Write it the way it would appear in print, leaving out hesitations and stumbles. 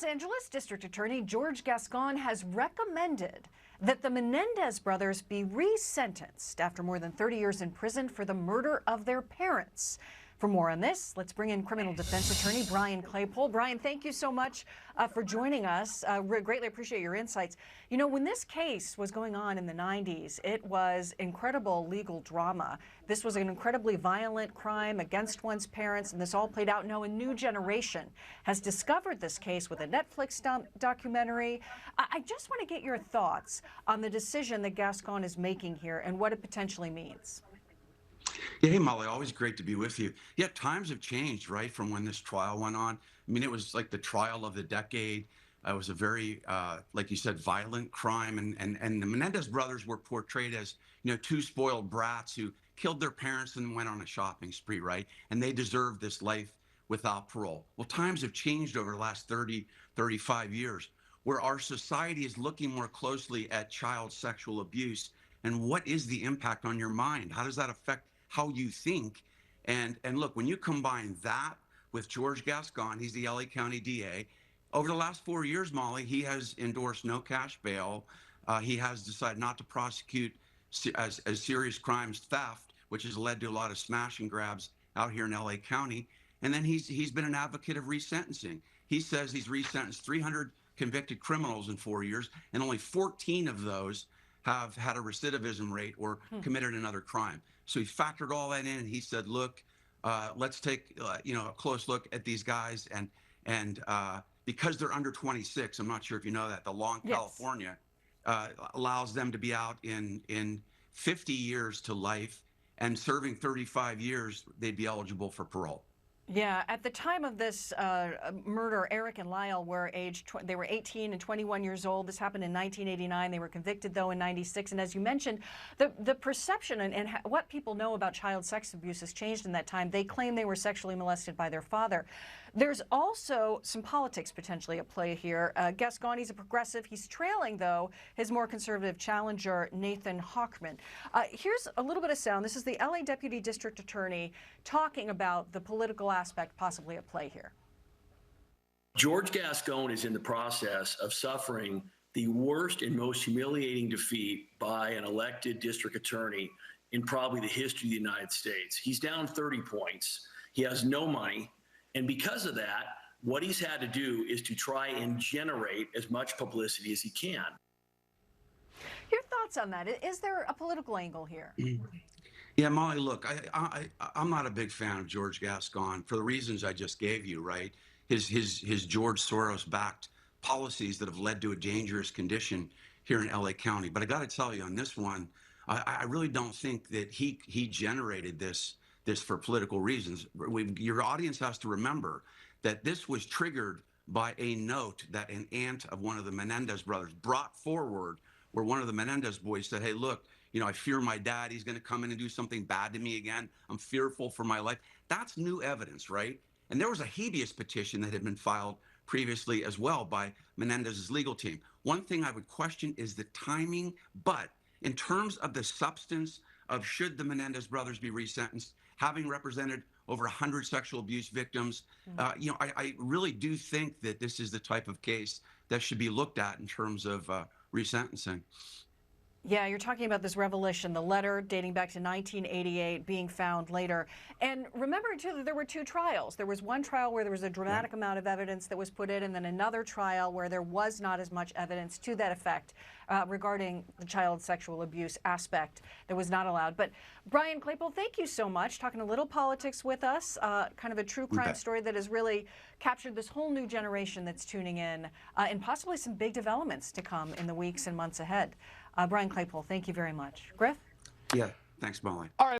Los Angeles District Attorney George Gascon has recommended that the Menendez brothers be resentenced after more than 30 years in prison for the murder of their parents. For more on this, let's bring in criminal defense attorney Brian Claypole. Brian, thank you so much for joining us. Greatly appreciate your insights. You know, when this case was going on in the 90s, it was incredible legal drama. This was an incredibly violent crime against one's parents, and this all played out. Now a new generation has discovered this case with a Netflix documentary. I just want to get your thoughts on the decision that Gascon is making here and what it potentially means. Yeah, hey, Molly, always great to be with you. Yeah, times have changed, right, from when this trial went on. I mean, it was like the trial of the decade. It was a very, like you said, violent crime. And the Menendez brothers were portrayed as, you know, two spoiled brats who killed their parents and went on a shopping spree, right? And they deserved this life without parole. Well, times have changed over the last 30, 35 years, where our society is looking more closely at child sexual abuse. And what is the impact on your mind? How does that affect how you think? And look, when you combine that with George Gascon, he's the LA County DA. Over the last 4 years, Molly, he has endorsed no cash bail. He has decided not to prosecute as serious crimes, theft, which has led to a lot of smash and grabs out here in LA County. And then he's been an advocate of resentencing. He says he's resentenced 300 convicted criminals in 4 years, and only 14 of those have had a recidivism rate or committed another crime. So he factored all that in, and he said, look, let's take a close look at these guys, and because they're under 26, I'm not sure if you know that, the law in California allows them to be out in 50 years to life, and serving 35 years, they'd be eligible for parole. Yeah, at the time of this murder, Eric and Lyle were they were 18 and 21 years old. This happened in 1989. They were convicted, though, in 96. And as you mentioned, the perception and what people know about child sex abuse has changed in that time. They claim they were sexually molested by their father. There's also some politics potentially at play here. Gascon, he's a progressive. He's trailing, though, his more conservative challenger, Nathan Hochman. Here's a little bit of sound. This is the LA Deputy District Attorney talking about the political aspect possibly at play here. George Gascon is in the process of suffering the worst and most humiliating defeat by an elected district attorney in probably the history of the United States. He's down 30 points. He has no money. And because of that, what he's had to do is to try and generate as much publicity as he can. Your thoughts on that? Is there a political angle here? Yeah, Molly, look, I'm not a big fan of George Gascon for the reasons I just gave you, right? His George Soros-backed policies that have led to a dangerous condition here in LA County. But I got to tell you on this one, I really don't think that he generated this for political reasons. Your audience has to remember that this was triggered by a note that an aunt of one of the Menendez brothers brought forward, where one of the Menendez boys said, hey, look, you know, I fear my dad. He's going to come in and do something bad to me again. I'm fearful for my life. That's new evidence, right? And there was a habeas petition that had been filed previously as well by Menendez's legal team. One thing I would question is the timing, but in terms of the substance of should the Menendez brothers be resentenced, having represented over 100 sexual abuse victims, you know, I really do think that this is the type of case that should be looked at in terms of resentencing. Yeah, you're talking about this revelation, the letter dating back to 1988 being found later. And remember, too, that there were two trials. There was one trial where there was a dramatic amount of evidence that was put in, and then another trial where there was not as much evidence to that effect regarding the child sexual abuse aspect that was not allowed. But Brian Claypole, thank you so much. Talking a little politics with us, kind of a true crime story that has really captured this whole new generation that's tuning in, and possibly some big developments to come in the weeks and months ahead. Brian Claypole, thank you very much. Griff? Yeah, thanks, Molly. All right.